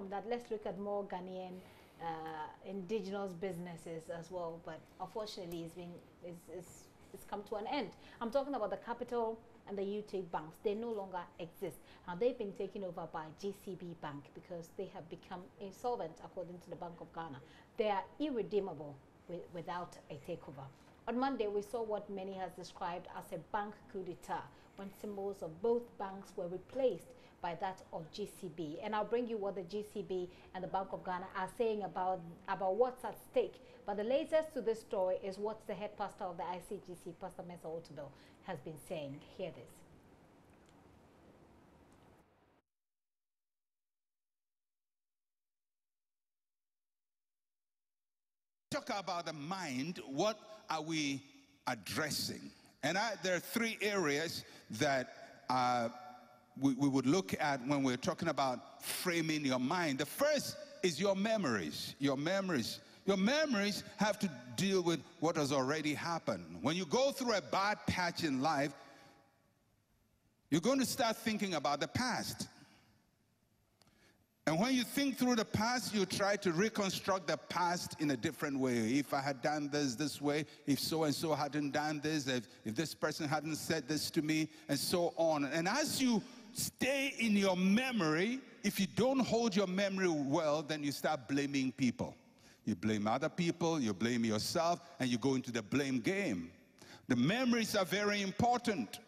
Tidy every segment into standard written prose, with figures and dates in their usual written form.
from that, let's look at more Ghanaian indigenous businesses as well. But unfortunately, it's come to an end. I'm talking about the Capital and the UT banks. They no longer exist. And they've been taken over by GCB Bank because they have become insolvent, according to the Bank of Ghana. They are irredeemable without a takeover. On Monday, we saw what many has described as a bank coup d'etat, when symbols of both banks were replaced by that of GCB. And I'll bring you what the GCB and the Bank of Ghana are saying about what's at stake. But the latest to this story is what the head pastor of the ICGC, Pastor Mensa Otabil, has been saying. Hear this. Talk about the mind. What are we addressing? And there are three areas that we would look at when we're talking about framing your mind. The first is your memories. Your memories. Your memories have to deal with what has already happened. When you go through a bad patch in life, you're going to start thinking about the past. And when you think through the past, you try to reconstruct the past in a different way. If I had done this way, if so-and-so hadn't done this, if this person hadn't said this to me, and so on. And as you stay in your memory, if you don't hold your memory well, then you start blaming people. You blame other people, you blame yourself, and you go into the blame game. The memories are very important.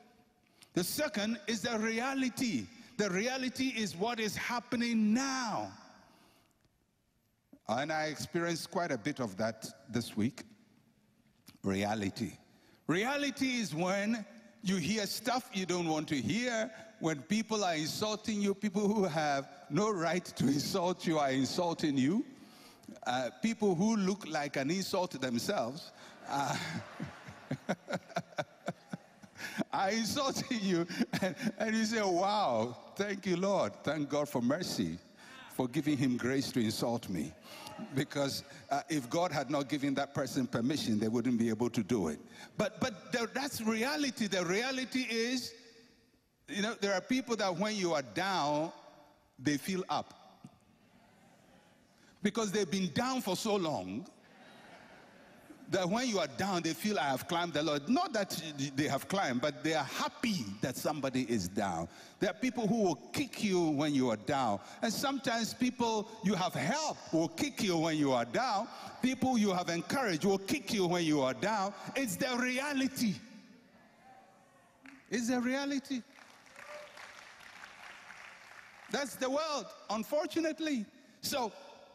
The second is the reality. The reality is what is happening now. And I experienced quite a bit of that this week. Reality. Reality is when you hear stuff you don't want to hear, when people are insulting you, people who have no right to insult you are insulting you, people who look like an insult to themselves are insulting you, and you say, wow, thank you, Lord. Thank God for mercy, for giving him grace to insult me. Because if God had not given that person permission, they wouldn't be able to do it. But that's reality. The reality is, you know, there are people that when you are down, they feel up. Because they've been down for so long, that when you are down, they feel I have climbed the Lord. Not that they have climbed, but they are happy that somebody is down. There are people who will kick you when you are down. And sometimes people you have helped will kick you when you are down. People you have encouraged will kick you when you are down. It's the reality. It's the reality. That's the world, unfortunately. So,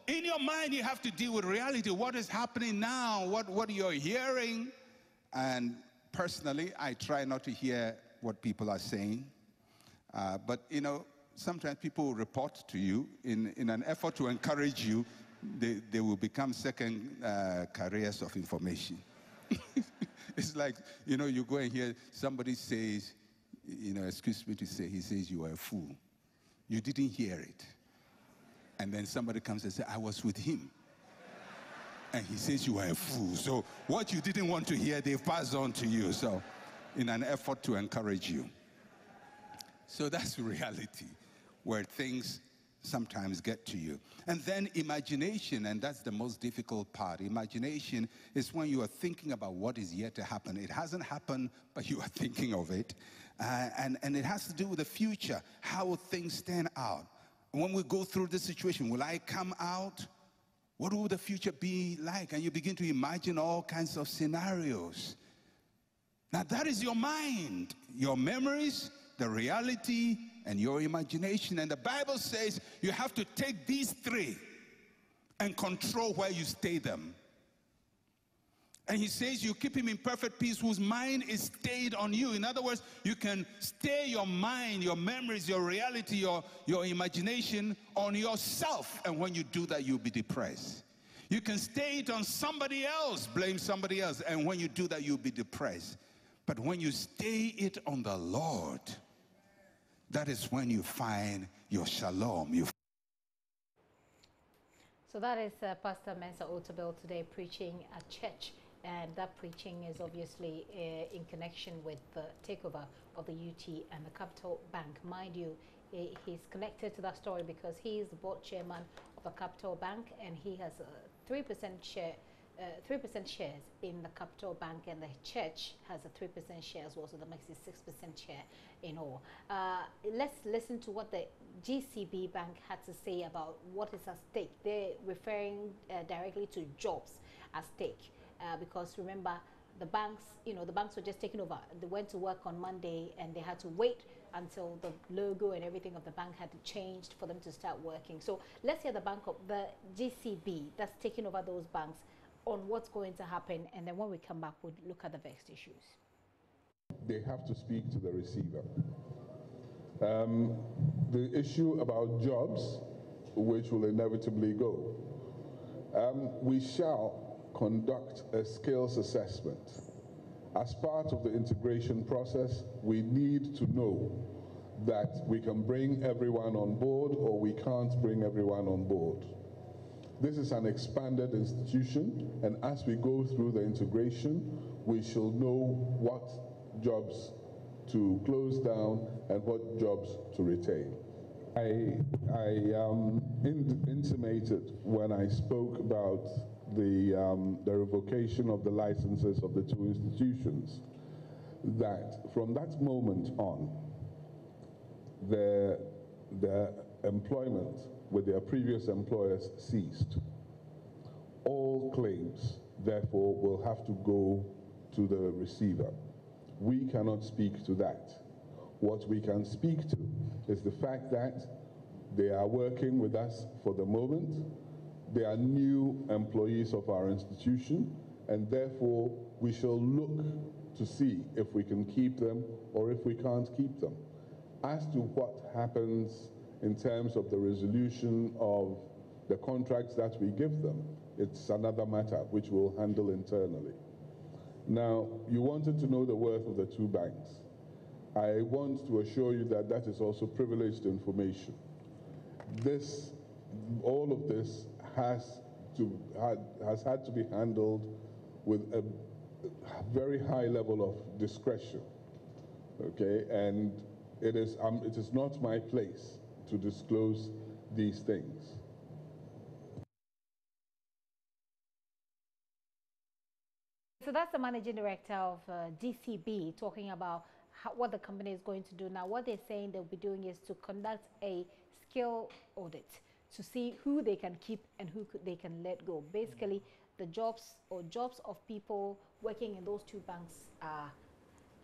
in your mind, you have to deal with reality. What is happening now? What you're hearing? And personally, I try not to hear what people are saying. But, you know, sometimes people will report to you in an effort to encourage you. They will become second carriers of information. It's like, you know, you go and hear somebody says, you know, excuse me to say, he says you are a fool. You didn't hear it. And then somebody comes and says, I was with him. And he says you are a fool. So what you didn't want to hear, they've passed on to you. So in an effort to encourage you. So that's reality, where things sometimes get to you. And then imagination, and that's the most difficult part. Imagination is when you are thinking about what is yet to happen. It hasn't happened, but you are thinking of it. And it has to do with the future. How will things stand out? When we go through this situation, will I come out? What will the future be like? And you begin to imagine all kinds of scenarios. Now that is your mind, your memories, the reality, and your imagination. And the Bible says you have to take these three and control where you stay them. And he says you keep him in perfect peace whose mind is stayed on you. In other words, you can stay your mind, your memories, your reality, your imagination on yourself. And when you do that, you'll be depressed. You can stay it on somebody else, blame somebody else. And when you do that, you'll be depressed. But when you stay it on the Lord, that is when you find your shalom. So that is Pastor Mensa Otabil today preaching at church and that preaching is obviously in connection with the takeover of the UT and the Capital Bank. Mind you, he's connected to that story because he is the board chairman of the Capital Bank, and he has a 3% share. 3% shares in the Capital Bank, and the church has a 3% share as well, so that makes it 6% share in all. Let's listen to what the GCB Bank had to say about what is at stake. They're referring directly to jobs at stake because remember, the banks, the banks were just taking over. They went to work on Monday and they had to wait until the logo and everything of the bank had changed for them to start working. So let's hear the GCB that's taking over those banks on what's going to happen, and then when we come back, we'll look at the vexed issues. They have to speak to the receiver. The issue about jobs, which will inevitably go, we shall conduct a skills assessment. As part of the integration process, we need to know that we can bring everyone on board or we can't bring everyone on board. This is an expanded institution, and as we go through the integration, we shall know what jobs to close down and what jobs to retain. I intimated when I spoke about the revocation of the licenses of the two institutions that from that moment on, the employment with their previous employers ceased. All claims, therefore, will have to go to the receiver. We cannot speak to that. What we can speak to is the fact that they are working with us for the moment. They are new employees of our institution, and therefore we shall look to see if we can keep them or if we can't keep them. As to what happens in terms of the resolution of the contracts that we give them, it's another matter which we'll handle internally. Now, you wanted to know the worth of the two banks. I want to assure you that that is also privileged information. All of this has had to be handled with a very high level of discretion, okay? And it is not my place to disclose these things. So that's the managing director of GCB talking about what the company is going to do. Now, what they're saying they'll be doing is to conduct a skill audit to see who they can keep and who they can let go. Basically, the jobs of people working in those two banks are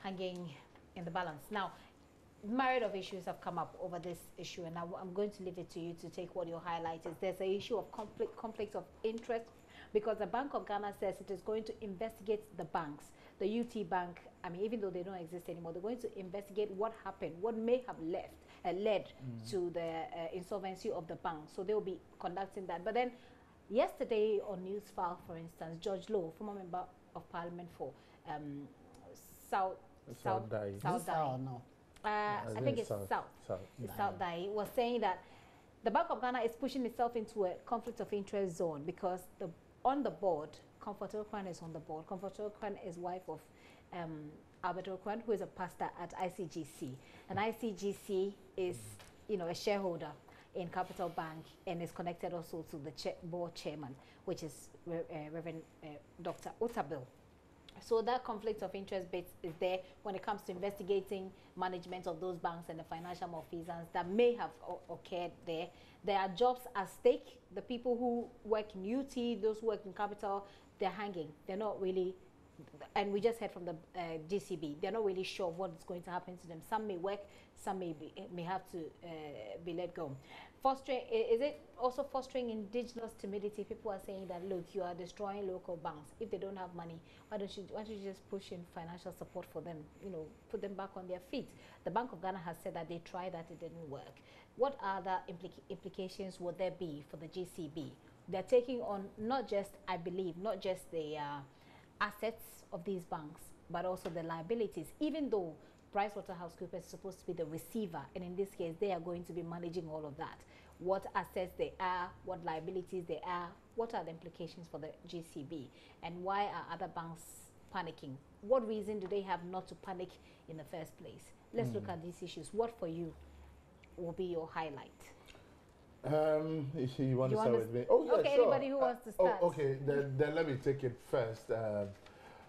hanging in the balance. Now, myriad of issues have come up over this issue, and I'm going to leave it to you to take what your highlight is. There's an issue of conflict of interest, because the Bank of Ghana says it is going to investigate the banks. The UT Bank, I mean, even though they don't exist anymore, they're going to investigate what happened, what may have led to the insolvency of the bank. So they'll be conducting that. But then yesterday on Newsfile, for instance, George Lowe, former member of Parliament for South Dai. I think it's South Dai, was saying that the Bank of Ghana is pushing itself into a conflict of interest zone because on the board, Comfort Okwan is on the board. Comfort Okwan is wife of Albert Okwan, who is a pastor at ICGC. And ICGC is, a shareholder in Capital Bank and is connected also to the board chairman, which is Reverend Dr. Otabil. So that conflict of interest bit is there when it comes to investigating management of those banks and the financial malfeasance that may have occurred there. There are jobs at stake. The people who work in UT, those who work in Capital, they're hanging. They're not really, and we just heard from the GCB, they're not really sure what is going to happen to them. Some may work, some may have to be let go. Is it also fostering indigenous timidity? People are saying that, look, you are destroying local banks. If they don't have money, why don't you just push in financial support for them, put them back on their feet? The Bank of Ghana has said that they tried that, it didn't work. What other implications would there be for the GCB? They're taking on not just the assets of these banks, but also the liabilities, even though PricewaterhouseCoopers is supposed to be the receiver, and in this case, they are going to be managing all of that. What assets they are, what liabilities they are, what are the implications for the GCB, and why are other banks panicking? What reason do they have not to panic in the first place? Let's look at these issues. What for you will be your highlight? If you want to start with me? Oh, yeah, okay, sure. Anybody who wants to start. Okay, then let me take it first.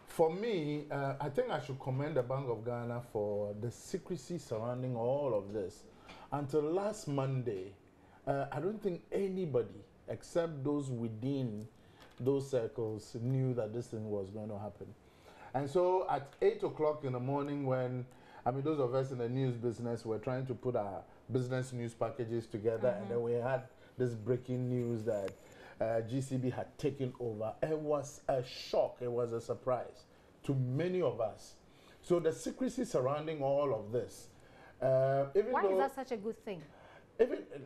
For me, I think I should commend the Bank of Ghana for the secrecy surrounding all of this. Until last Monday, I don't think anybody except those within those circles knew that this thing was going to happen. And so at 8 o'clock in the morning when, I mean, those of us in the news business were trying to put our business news packages together, and then we had this breaking news that GCB had taken over. It was a shock, it was a surprise to many of us. So the secrecy surrounding all of this. Why is that such a good thing?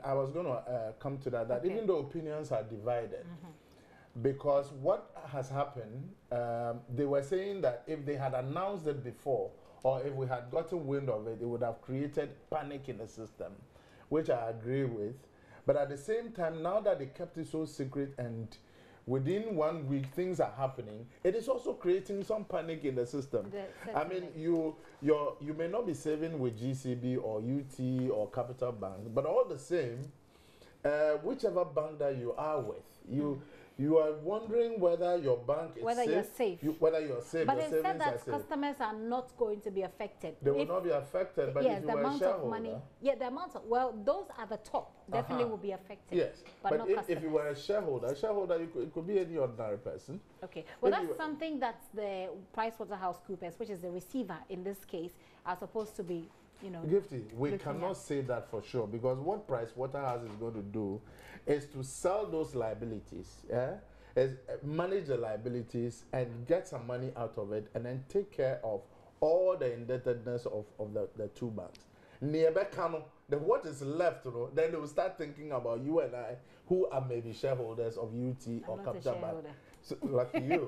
I was going to come to that, even though opinions are divided, because what has happened, they were saying that if they had announced it before, or if we had gotten wind of it, it would have created panic in the system, which I agree with. But at the same time, now that they kept it so secret and within 1 week things are happening, it is also creating some panic in the system. I mean, you may not be saving with GCB or UT or Capital Bank, but all the same, whichever bank that you are with, you are wondering whether your bank is whether safe. You're safe. Whether you're safe. But it said that customers are not going to be affected. They will not be affected, but yes, if you the were a amount shareholder, of money. Yeah, the amount of, well, those are the top. Definitely will be affected. Yes, but not if you were a shareholder, it could be any ordinary person. Okay, well, that's something that the PricewaterhouseCoopers, which is the receiver in this case, are supposed to be, you know. Gifty, we cannot say that for sure, because what Pricewaterhouse is going to do is to sell those liabilities, is manage the liabilities and get some money out of it, and then take care of all the indebtedness of the two banks. What is left, then they will start thinking about you and I, who are maybe shareholders of UT or Capital Bank. So, lucky you.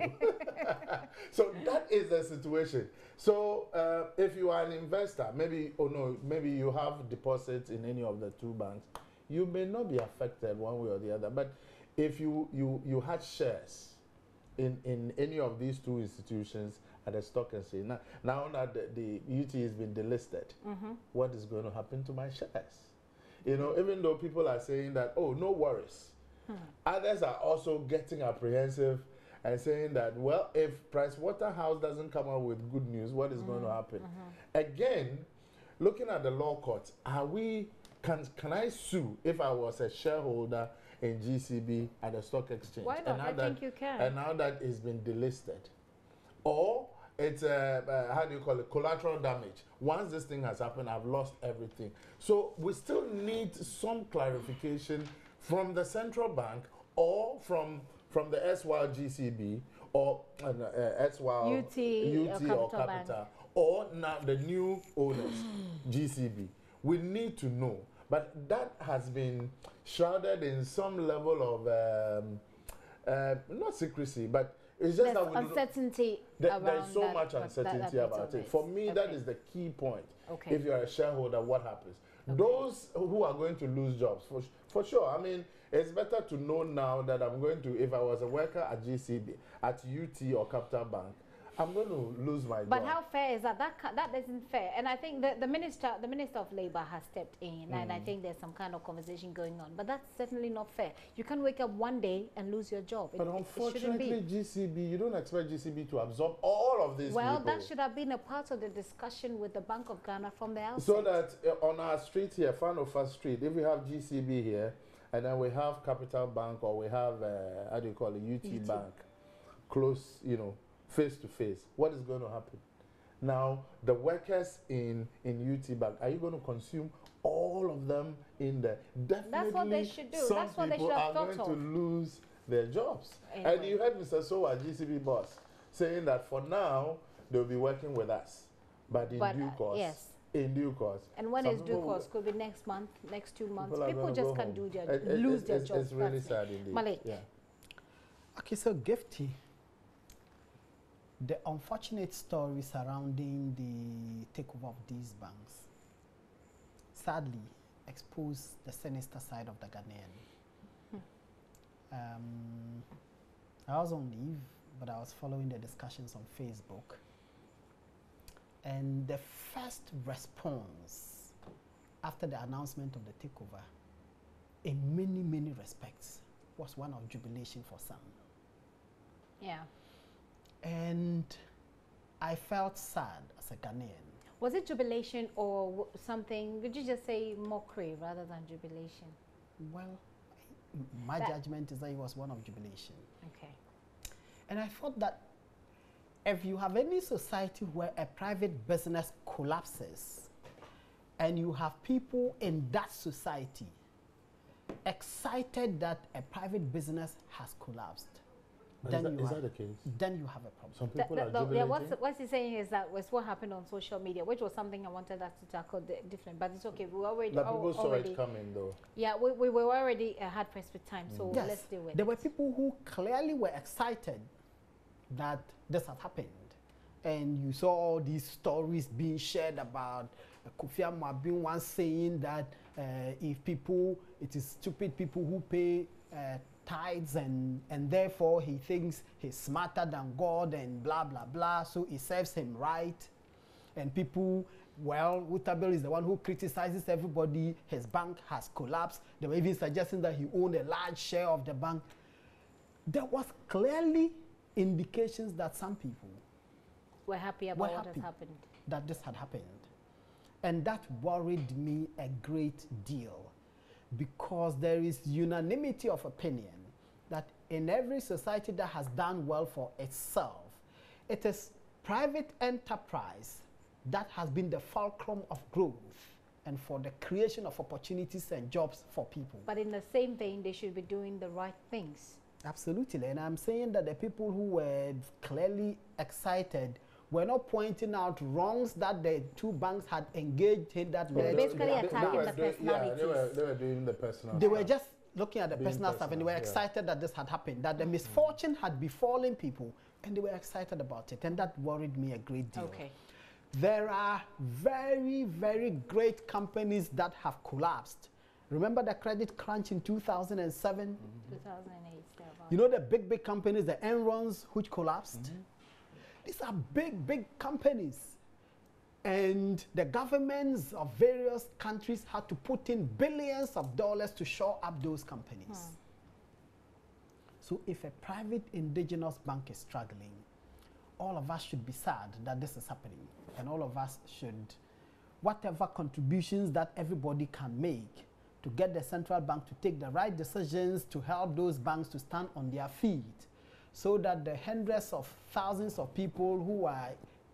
So that is the situation. So if you are an investor, maybe you have deposits in any of the two banks, you may not be affected one way or the other. But if you had shares in any of these two institutions at the stock exchange, now that the UT has been delisted, what is going to happen to my shares? Even though people are saying that, oh, no worries, others are also getting apprehensive and saying that, well, if Pricewaterhouse doesn't come out with good news, what is going to happen? Again, looking at the law courts, can I sue if I was a shareholder in GCB at the stock exchange? Why not? I think you can. And now that it's been delisted. Or it's, how do you call it, collateral damage. Once this thing has happened, I've lost everything. So we still need some clarification from the central bank or from the SWAL GCB or SWAL UT or Capital, or now the new owners, GCB. We need to know. But that has been shrouded in some level of, not secrecy, but it's just that uncertainty. There's so much uncertainty about it. For me, that is the key point. Okay. If you're a shareholder, what happens? Those who are going to lose jobs, for sure. I mean, it's better to know now that I'm going to, if I was a worker at GCB, at UT or Capital Bank, I'm going to lose my job. But how fair is that? That isn't fair. And I think the Minister of Labour has stepped in, and I think there's some kind of conversation going on. But that's certainly not fair. You can wake up one day and lose your job. But unfortunately, GCB, you don't expect GCB to absorb all of these people. Well, that should have been a part of the discussion with the Bank of Ghana from the outset. So that on our street here, Fanofa Street, if we have GCB here, and then we have Capital Bank, or we have, how do you call it, UT Bank, close, face to face, what is going to happen? Now, the workers in UT Bank, are you going to consume all of them in there? Definitely. That's what they should do. That's what they should have thought of. Some people are going to lose their jobs. Anyway. And you heard Mr. Sowa, GCB boss, saying that for now, they'll be working with us. But in due course. Yes. In due course. And when is due course? Could be next month, next 2 months. People just can't lose their jobs. It's really sad indeed. Malik. Yeah. Okay, so Gifty. the unfortunate story surrounding the takeover of these banks sadly exposed the sinister side of the Ghanaian. I was on leave, but I was following the discussions on Facebook. And the first response after the announcement of the takeover, in many, many respects, was one of jubilation for some. Yeah. And I felt sad as a Ghanaian. Was it jubilation or something? Would you just say mockery rather than jubilation? Well, my judgment is that it was one of jubilation. Okay. And I thought that if you have any society where a private business collapses and you have people in that society excited that a private business has collapsed, then is that the case? Then you have a problem. Some people are jubilating. Yeah, what's he saying is that was what happened on social media, which was something I wanted us to tackle different, but it's okay. We already people saw it coming though. Yeah, we were already hard pressed with time, so Yes, let's deal with there it. were people who clearly were excited that this had happened. And you saw all these stories being shared about Kofi Annan being once saying that if people, it is stupid people who pay tithes and therefore he thinks he's smarter than God and blah, blah, blah. So it serves him right. And people, well, Utabel is the one who criticizes everybody. His bank has collapsed. They were even suggesting that he owned a large share of the bank. There was clearly indications that some people We're happy about what has happened. That this had happened. And that worried me a great deal because there is unanimity of opinion that in every society that has done well for itself, it is private enterprise that has been the fulcrum of growth and for the creation of opportunities and jobs for people. But in the same vein, they should be doing the right things. Absolutely. And I'm saying that the people who were clearly excited were not pointing out wrongs that the two banks had engaged in that led basically attacking the personalities. Yeah, they were doing the personal They stuff. were just looking at the personal stuff and they were excited that this had happened, that the misfortune had befallen people, and they were excited about it. And that worried me a great deal. Okay. There are very, very great companies that have collapsed. Remember the credit crunch in 2007? 2008. You know the big, big companies, the Enrons, which collapsed? These are big, big companies. And the governments of various countries had to put in billions of dollars to shore up those companies. So if a private indigenous bank is struggling, all of us should be sad that this is happening. And all of us should, whatever contributions that everybody can make to get the central bank to take the right decisions to help those banks to stand on their feet, so that the hundreds of thousands of people who are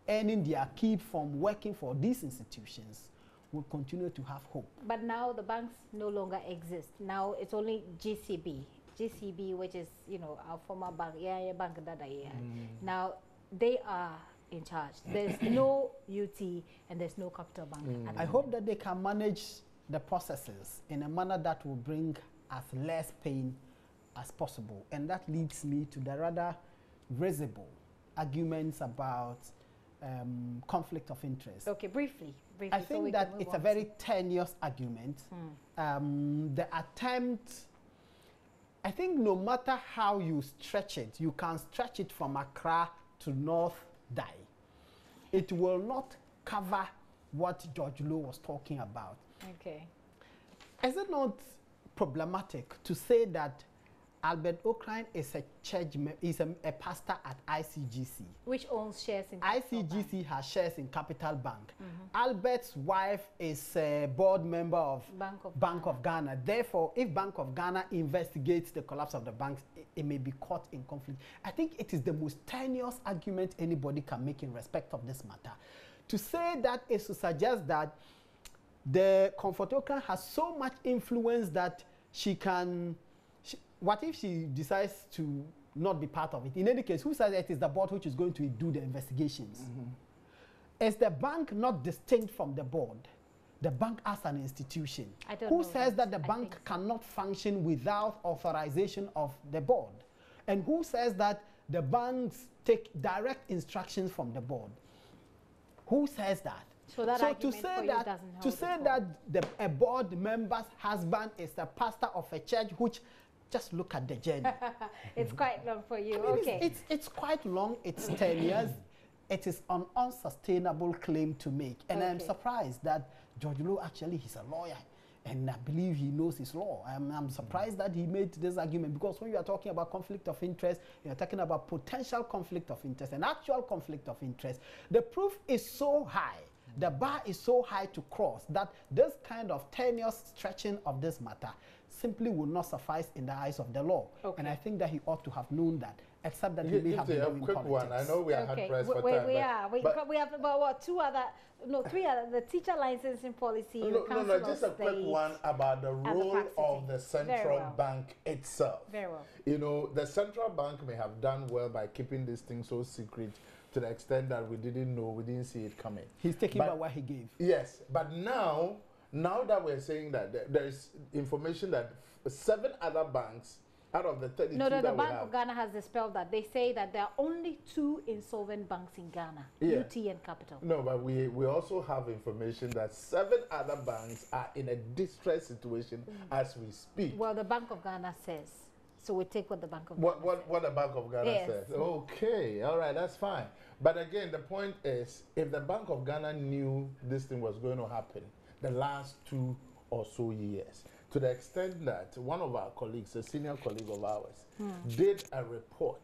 earning their keep from working for these institutions will continue to have hope. But now the banks no longer exist. Now it's only GCB, which is, you know, our former bank, bank that Now they are in charge. There's no UT and there's no Capital Bank. I hope that they can manage the processes in a manner that will bring as less pain as possible. And that leads me to the rather risible arguments about conflict of interest. Okay, briefly. I think that it's a very tenuous argument. The attempt, I think no matter how you stretch it, you can stretch it from Accra to North Dai. It will not cover what George Lowe was talking about. Okay. Is it not problematic to say that Albert O'Krine is a a pastor at ICGC? Which owns shares in Capital ICGC Bank. has shares in Capital Bank. Albert's wife is a board member of Bank of Ghana. Therefore, if Bank of Ghana investigates the collapse of the banks, it may be caught in conflict. I think it is the most tenuous argument anybody can make in respect of this matter. To say that is to suggest that the Comfort Ocran has so much influence that she can, what if she decides to not be part of it? In any case, who says it is the board which is going to do the investigations? Is the bank not distinct from the board? The bank as an institution. Who says that the bank cannot function without authorization of the board? And who says that the banks take direct instructions from the board. Who says that? So that to argument say for you that doesn't to hold say at all. that a board member's husband is the pastor of a church, which just look at the journey. It's quite long for you. I mean, Okay. it's quite long. It's 10 years. It is an unsustainable claim to make, and I'm Okay. surprised that George Lowe actually he's a lawyer, and I believe he knows his law. I'm surprised that he made this argument, because when you are talking about conflict of interest, you are talking about potential conflict of interest and actual conflict of interest. The proof is so high, the bar is so high to cross, that this kind of tenuous stretching of this matter simply will not suffice in the eyes of the law. Okay. And I think that he ought to have known that, except that he may have been a doing quick politics. one. I know we are hard pressed for we time. are. We have about what, three other, the teacher licensing policy. the No, Council just of a quick State, one about the and the role Park of City. the Very central well. bank itself. Very well. You know, the central bank may have done well by keeping this thing so secret to the extent that we didn't know, we didn't see it coming. He's taking But- back what he gave. Yes, but now that we're saying that there is information that 7 other banks out of the 32 No, that the we Bank have, of Ghana has dispelled that. They say that there are only 2 insolvent banks in Ghana, Yeah. UT and Capital. No, but we also have information that 7 other banks are in a distressed situation as we speak. Well, the Bank of Ghana says. So we take what the Bank of Ghana What the Bank of Ghana Yes. says. Okay, all right, that's fine. But again, the point is, if the Bank of Ghana knew this thing was going to happen the last 2 or so years, to the extent that one of our colleagues, a senior colleague of ours, did a report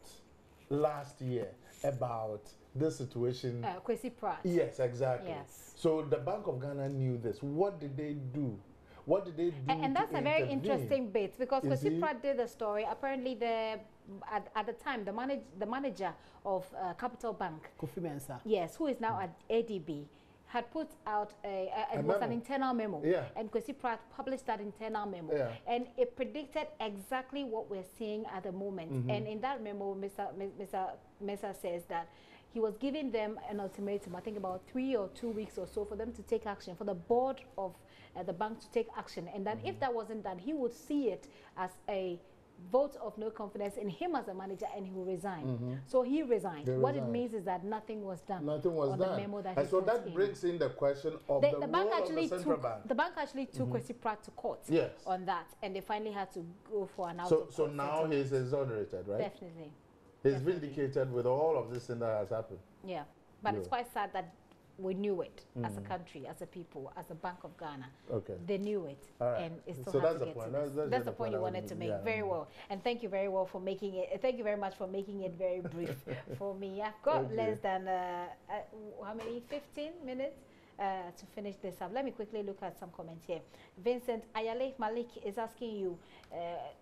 last year about this situation. Kwesi Pratt. Yes, exactly. Yes. So the Bank of Ghana knew this. What did they do? What did they do? And that's to a very intervene? interesting bit, because You Kwesi see? Pratt did a story. Apparently, at the time, the manager of Capital Bank, Kofi Mensah. yes, who is now at ADB, had put out it was an memo. internal memo. Yeah. And Kwesi Pratt published that internal memo. Yeah. And it predicted exactly what we're seeing at the moment. And in that memo, Mr. Mensah says that he was giving them an ultimatum, I think about 3 or 2 weeks or so, for them to take action, for the board of the bank to take action. And that if that wasn't done, he would see it as a vote of no confidence in him as a manager, and he will resign. So he resigned. He What it resigned. means is that nothing was done. Nothing was on done. The memo that And he so put that in. brings in the question of The the bank role of actually the central took bank. the bank actually took Kwesi Pratt to court Yes. on that, and they finally had to go for an out So of court now settlement. he's exonerated, right? Definitely, He's definitely. vindicated with all of this thing that has happened. yeah. But it's Yeah. quite sad that we knew it as a country, as a people, as the Bank of Ghana. Okay. They knew it, All right. and it still So had that's to the get point. to this. That's That's the the point point you I wanted was- to make. yeah. Very well, and thank you very well for making it. Thank you very much for making it very brief for me. I've got Okay. less than how many? 15 minutes. To finish this up, let me quickly look at some comments here. Vincent Ayale Malik is asking you,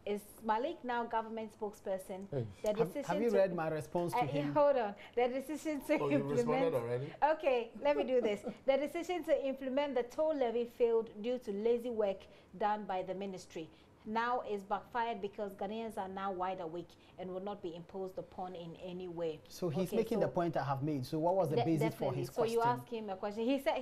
is Malik now government spokesperson? Hey. The Have decision you to- read my response to him? hold on. The decision to Oh, you responded implement. already? Okay, let me do this. The decision to implement the toll levy failed due to lazy work done by the ministry. Now is backfired because Ghanaians are now wide awake and will not be imposed upon in any way. So he's Okay, making so the point I have made. So what was the basis for definitely. his So question? you ask him a question. He said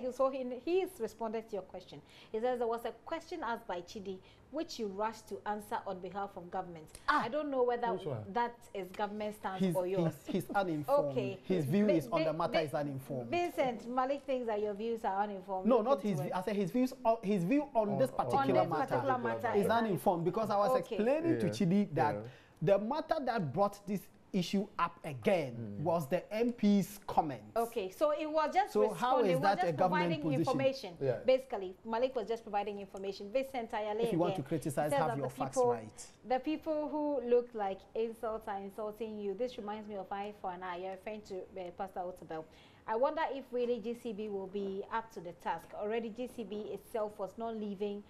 he's responded to your question. He says there was a question asked by Chidi, which you rushed to answer on behalf of government. I don't know whether Which one? that is government stance He's, or yours. he's uninformed. Okay. His view Vi- is on the Vi- matter Vi- is uninformed. Vincent, Malik thinks that your views are uninformed. No, Look not into his. it. I said his views. His view on this On particular this matter particular matter is is uninformed, because I was Okay. explaining to Yeah. Chidi that Yeah. the matter that brought this issue up again was the MP's comments. Okay, so it was just So how responding, is was that a just government providing position? information. Yeah. Basically, Malik was just providing information. Vincent Ayale If you want to again, criticize, says have that your the facts people- right. The people who look like insults are insulting you. This reminds me of Eye for an Eye. You're referring to Pastor Otabel. I wonder if really GCB will be up to the task. Already GCB itself was not living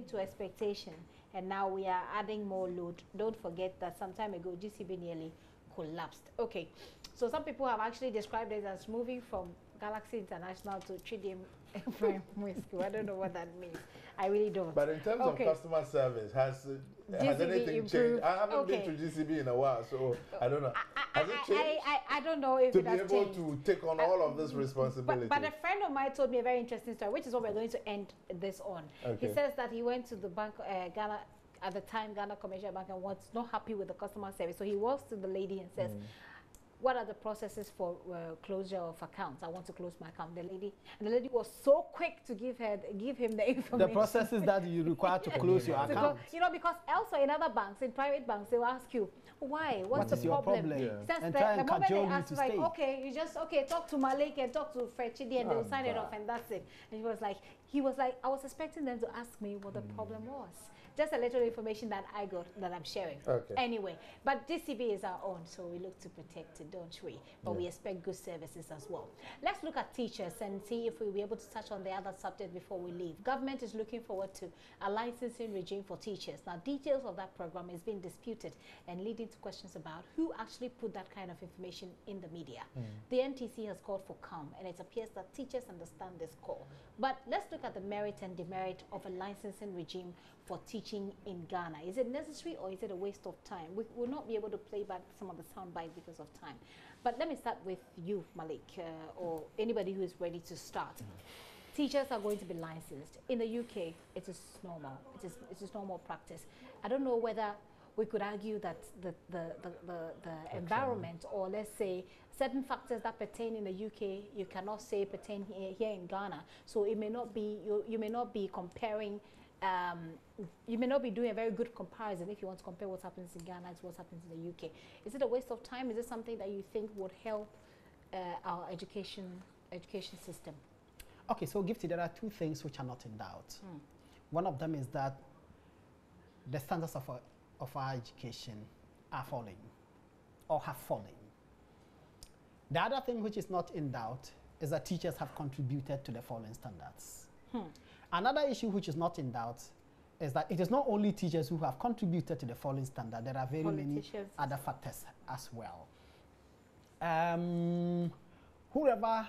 to expectation, and now we are adding more load. Don't forget that some time ago GCB nearly collapsed. Okay, so some people have actually described it as moving from Galaxy International to Tridium Whiskey. I don't know what that means. I really don't. But in terms Okay. of customer service, has GCB anything improved? changed? I haven't Okay. been to GCB in a while, so I don't know. Has it changed? I don't know if to it be has able changed. to take on all of this responsibility. But a friend of mine told me a very interesting story, which is what we're going to end this on. Okay. He says that he went to the bank, Ghana, at the time Ghana Commercial Bank and was not happy with the customer service. So he walks to the lady and says, what are the processes for closure of accounts? I want to close my account. The lady was so quick to give him the information. The processes that you require to close your account. You know, because elsewhere in other banks, in private banks, they will ask you, why? What's the problem? Yeah. And the moment they ask, like, okay, you just talk to Malik and talk to Frechidi and they'll sign it off and that's it. And he was like, I was expecting them to ask me what the problem was. Just a little information that I got that I'm sharing. Okay. Anyway, but DCB is our own, so we look to protect it, don't we? But we expect good services as well. Let's look at teachers and see if we'll be able to touch on the other subject before we leave. Government is looking forward to a licensing regime for teachers. Now, details of that program is being disputed and leading to questions about who actually put that kind of information in the media. The NTC has called for calm, and it appears that teachers understand this call. But let's look at the merit and demerit of a licensing regime for teaching in Ghana. Is it necessary or is it a waste of time? We will not be able to play back some of the sound bites because of time. But let me start with you, Malik, or anybody who is ready to start. Teachers are going to be licensed. In the UK, it is normal. It is normal practice. I don't know whether we could argue that the environment, or let's say certain factors that pertain in the UK, you cannot say pertain here in Ghana. So it may not be, you may not be comparing, you may not be doing a very good comparison if you want to compare what happens in Ghana to what happens in the UK. Is it a waste of time? Is it something that you think would help our education system? Okay, so Gifty, there are two things which are not in doubt. One of them is that the standards of our education are falling or have fallen. The other thing which is not in doubt is that teachers have contributed to the falling standards. Another issue which is not in doubt is that it is not only teachers who have contributed to the falling standard, there are very many other factors as well. Whoever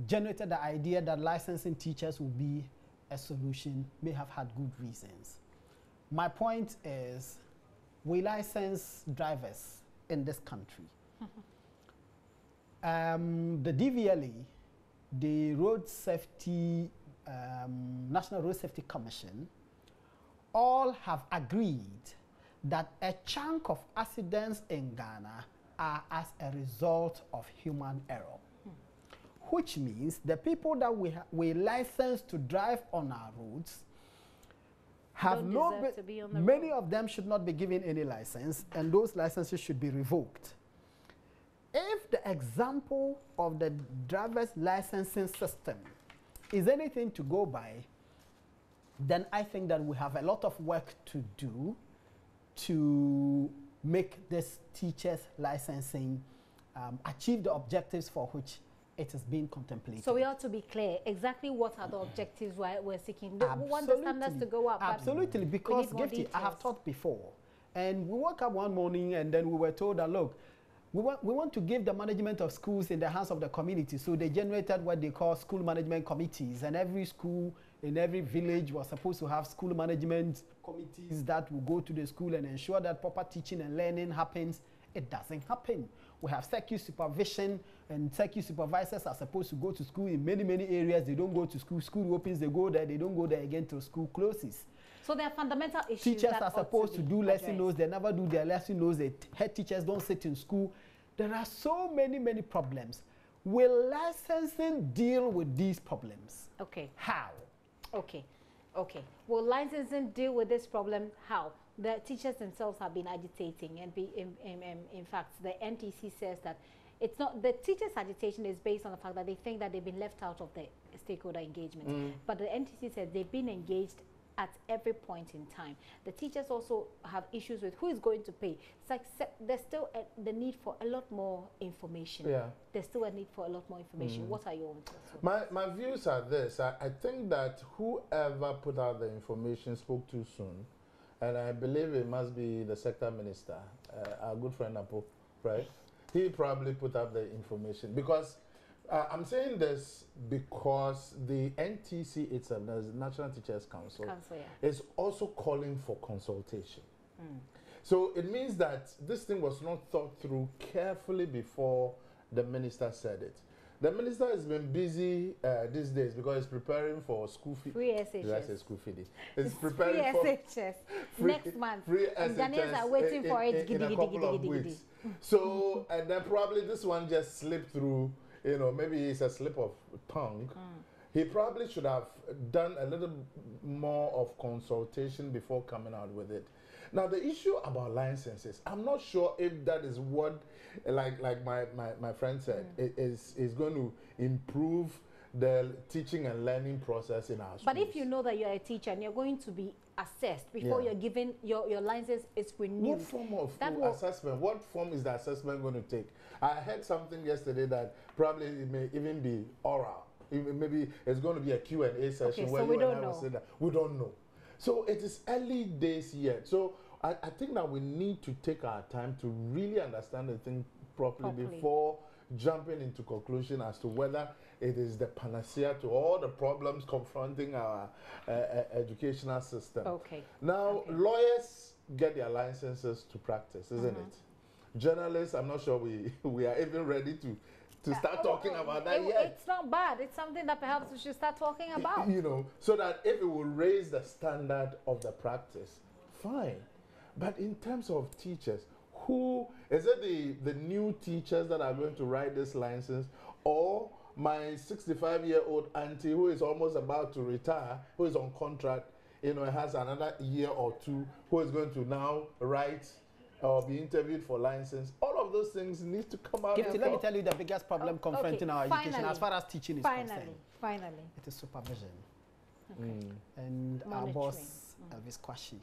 generated the idea that licensing teachers will be a solution may have had good reasons. My point is, we license drivers in this country. The DVLA, the Road Safety, National Road Safety Commission, all have agreed that a chunk of accidents in Ghana are as a result of human error. Which means the people that we license to drive on our roads have many of them should not be given any license, and those licenses should be revoked. If the example of the driver's licensing system is anything to go by, then I think that we have a lot of work to do to make this teachers' licensing achieve the objectives for which it is being contemplated. So we ought to be clear exactly what are the objectives we're seeking. We want the standards to go up. Absolutely, because Gifty, I have taught before, and we woke up one morning and then we were told that, look, we want to give the management of schools in the hands of the community. So they generated what they call school management committees, and every school in every village was supposed to have school management committees that will go to the school and ensure that proper teaching and learning happens. It doesn't happen. We have circuit supervision, and circuit supervisors are supposed to go to school in many, many areas. They don't go to school. School opens, they go there. They don't go there again till school closes. So there are fundamental issues. Teachers are supposed to do lesson notes. They never do their lesson notes. The head teachers don't sit in school. There are so many, many problems. Will licensing deal with these problems? Okay. How? Okay. Will licensing deal with this problem? How? The teachers themselves have been agitating, and in fact, the NTC says that it's not, the teachers' agitation is based on the fact that they think that they've been left out of the stakeholder engagement. But the NTC says they've been engaged at every point in time. The teachers also have issues with who is going to pay. It's like there's still the need for a lot more information. Yeah. There's still a need for a lot more information. What are your own thoughts? My views are this. I think that whoever put out the information spoke too soon. And I believe it must be the sector minister, our good friend Apo, right? He probably put up the information. Because I'm saying this because the NTC itself, the National Teachers Council, is also calling for consultation. So it means that this thing was not thought through carefully before the minister said it. The minister has been busy these days because he's preparing for school fee. Free SHS. Did I say school feeding? He's preparing free for SHS free- next month. free And SHS Ghanaians are waiting for it. in a couple of weeks. So, and then probably this one just slipped through, you know, maybe it's a slip of tongue. He probably should have done a little more of consultation before coming out with it. Now, the issue about licenses, I'm not sure if that is what, like my friend said, is going to improve the teaching and learning process in our schools. But if you know that you're a teacher and you're going to be assessed before you're given your license is renewed. What form of assessment? What form is the assessment going to take? I heard something yesterday that probably it may even be oral. Maybe it's going to be a Q&A session where so we you don't and I will know. say that. We don't know. So it is early days yet. So I think that we need to take our time to really understand the thing properly before jumping into conclusion as to whether it is the panacea to all the problems confronting our educational system. Now, lawyers get their licenses to practice, isn't it? Journalists, I'm not sure we are even ready to start talking about that yet. It's not bad. It's something that perhaps we should start talking about. You know, so that if it will raise the standard of the practice, fine. But in terms of teachers, who is it the new teachers that are going to write this license, or my 65-year-old auntie who is almost about to retire, who is on contract, you know, has another year or two, who is going to now write or be interviewed for license? All of those things need to come out. Let me tell you the biggest problem confronting our education as far as teaching is concerned. Finally. It is supervision. And our boss, Elvis Kwashi,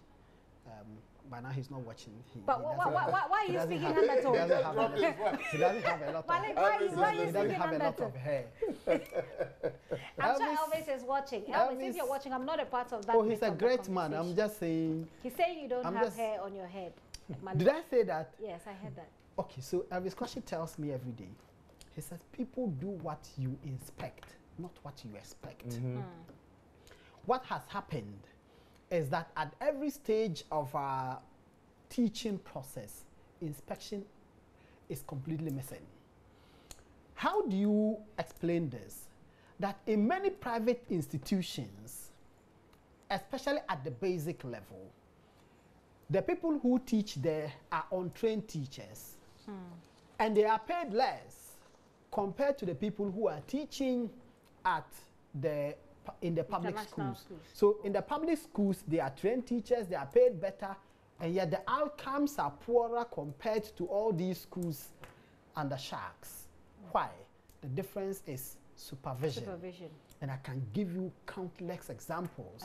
by now he's not watching. But why are you speaking undertone? He doesn't have a lot of He doesn't have a lot of hair. I'm sure Elvis is watching. Elvis, if you're watching, I'm not a part of that. Oh, he's a great man. I'm just saying. He's saying you don't have hair on your head. Did I say that? Yes, I heard that. Okay, so Elvis Kwashi tells me every day. He says, people do what you inspect, not what you expect. What has happened is that at every stage of our teaching process, inspection is completely missing. How do you explain this? That in many private institutions, especially at the basic level, the people who teach there are untrained teachers, and they are paid less compared to the people who are teaching at in the public schools. So in the public schools, they are trained teachers, they are paid better, and yet the outcomes are poorer compared to all these schools and the sharks. Why? The difference is supervision. And I can give you countless examples.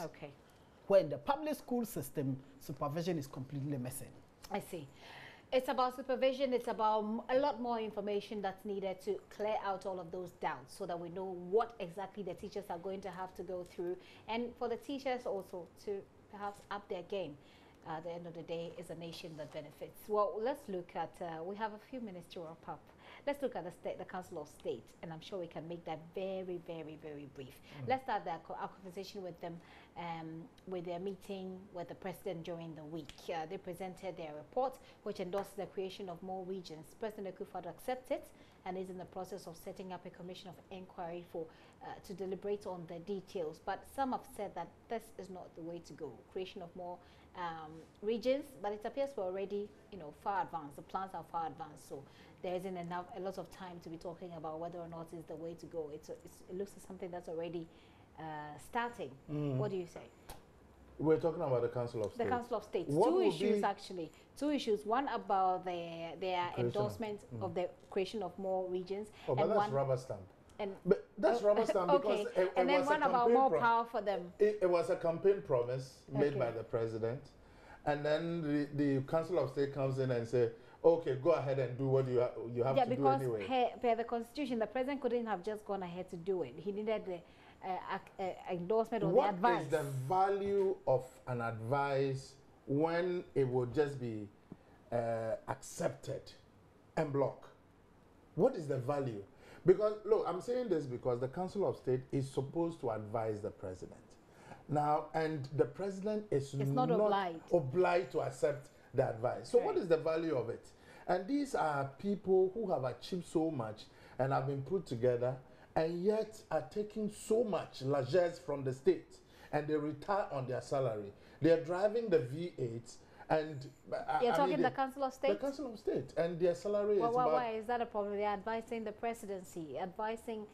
Where in the public school system, supervision is completely missing. I see. It's about supervision. It's about a lot more information that's needed to clear out all of those doubts so that we know what exactly the teachers are going to have to go through, and for the teachers also to perhaps up their game. At the end of the day, is a nation that benefits. Well, let's look at, we have a few minutes to wrap up. Let's look at the Council of State, and I'm sure we can make that very, very, very brief. Let's start our conversation with them, with their meeting with the president during the week. They presented their report, which endorses the creation of more regions. President Akufo-Addo accepted and is in the process of setting up a commission of inquiry to deliberate on the details. But some have said that this is not the way to go. Creation of more regions, but it appears we're already, far advanced. The plans are far advanced, so there isn't a lot of time to be talking about whether or not it's the way to go. It looks like something that's already starting. What do you say? We're talking about the Council of State. The Council of State. Two issues, actually. Two issues. One about their endorsement of the creation of more regions. Oh, but that's rubber stamp. But that's rubber stamp because and then one about more power for them. It was a campaign promise made by the president, and then the Council of State comes in and say, okay, go ahead and do what you have to do anyway. Yeah, because per the Constitution, the president couldn't have just gone ahead to do it. He needed the endorsement or the advice. What is the value of an advice when it would just be accepted en bloc? What is the value? Because, look, I'm saying this because the Council of State is supposed to advise the president. Now, and the president is not obliged to accept the advice. So what is the value of it? And these are people who have achieved so much. and have been put together, and yet are taking so much largesse from the state, and they retire on their salary. They are driving the V8s, and you're talking the Council of State? The Council of State, and their salary is why is that a problem? They're advising the presidency, advising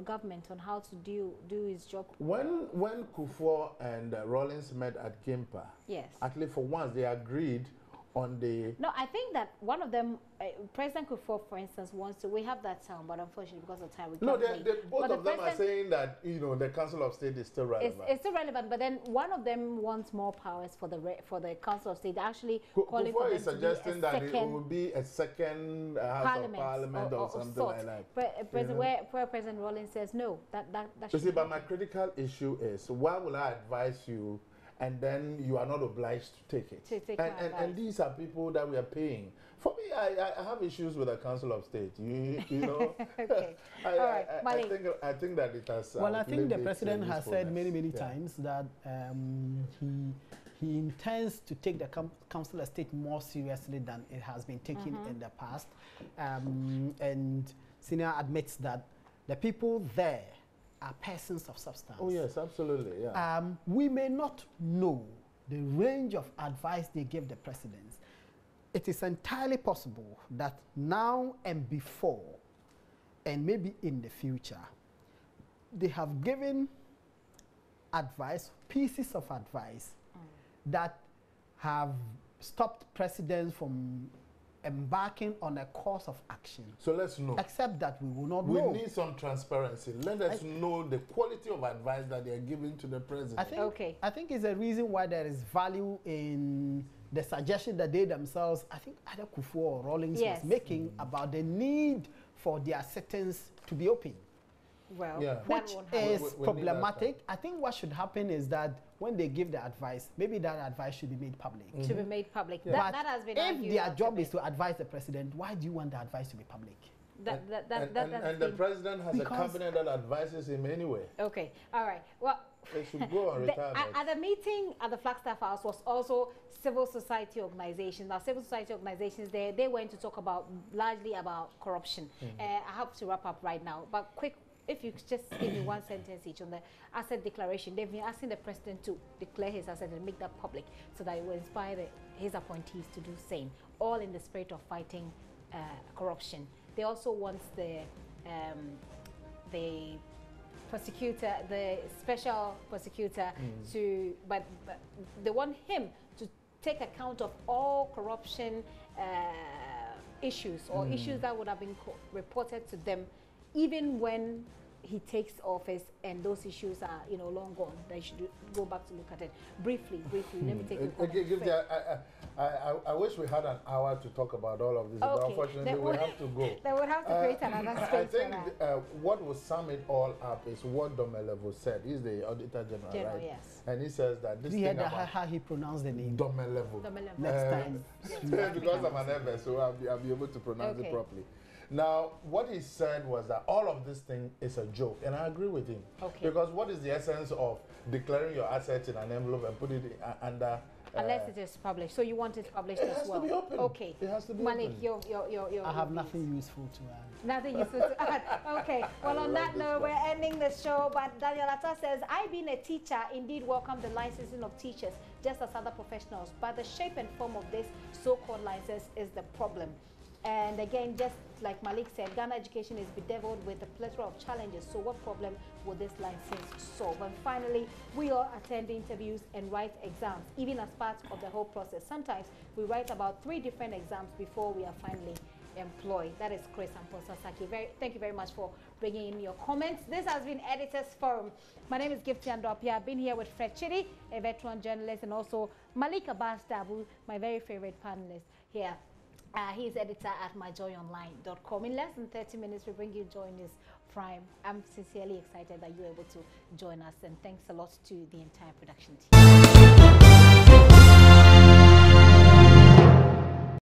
government on how to do his job. When Kufuor and Rawlings met at Gimpa, yes, at least for once they agreed on the... No, I think that one of them, President Kufuor, for instance, wants to... We have that sound, but unfortunately, because of time, we can't play. Both of them are saying that, the Council of State is still relevant. It's still relevant, but then one of them wants more powers for the Council of State. Actually, calling for them is suggesting that it will be a second House of Parliament or something like that. Where President Rawlings says, no, that should... You see, but my critical issue is, why will I advise you and then you are not obliged to take it? And these are people that we are paying. For me, I have issues with the Council of State. You know. Okay. All right, I think that it has. Well, I think the president has said many times that he intends to take the Council of State more seriously than it has been taken in the past, and Senior admits that the people there are persons of substance. Oh yes, absolutely. Yeah. We may not know the range of advice they give the presidents. It is entirely possible that now and before, and maybe in the future, they have given advice, pieces of advice, that have stopped presidents from embarking on a course of action. So let's know. Except that we will not know. We need some transparency. Let us know the quality of advice that they are giving to the president. I think it's a reason why there is value in the suggestion that they themselves, I think either Kufuor or Rawlings was making about the need for their sentence to be open. Well, which is problematic. I think what should happen is that when they give the advice, maybe that advice should be made public. To be made public. Yeah. That has been if their job is to advise the president, why do you want the advice to be public? And the president has a cabinet that advises him anyway. Okay, all right. Well, they should go on retirement. At the meeting at the Flagstaff House was also civil society organizations. Now, civil society organizations, they went to talk largely about corruption. I have to wrap up right now, but quick. If you just give me one sentence each on the asset declaration, they've been asking the president to declare his assets and make that public so that it will inspire his appointees to do the same, all in the spirit of fighting corruption. They also want the prosecutor, the special prosecutor, but they want him to take account of all corruption issues or issues that would have been reported to them, even when he takes office and those issues are, long gone. They should go back to look at it. Briefly, let me take I wish we had an hour to talk about all of this, but unfortunately we have to go. They would have to create another space. I think what will sum it all up is what Domelevo said. He's the Auditor General, right? Yes. And he says that this thing about how he pronounced the name. Domelevo. Next time. Because I'm an Ever, so I'll be able to pronounce it properly. Now, what he said was that all of this thing is a joke, and I agree with him. Okay. Because what is the essence of declaring your assets in an envelope and put it under... Unless it is published. So you want it published as well? It has to be open. Okay. It has to be Malik, open. I have nothing useful to add. Nothing useful to add. Okay. Well, on that note, we're ending the show. But Daniel Atta says, I, being a teacher, indeed welcome the licensing of teachers, just as other professionals. But the shape and form of this so-called license is the problem. And again, just like Malik said, Ghana education is bedeviled with a plethora of challenges. So what problem will this license solve? And finally, we all attend interviews and write exams, even as part of the whole process. Sometimes we write about 3 different exams before we are finally employed. That is Chris and Sasaki. Thank you very much for bringing in your comments. This has been Editors Forum. My name is Gifty Andopia. I've been here with Fred Chidi, a veteran journalist, and also Malik Abbas Dabu, my very favorite panelist here. He's editor at myjoyonline.com. In less than 30 minutes, we bring you JoyNews Prime. I'm sincerely excited that you're able to join us, and thanks a lot to the entire production team.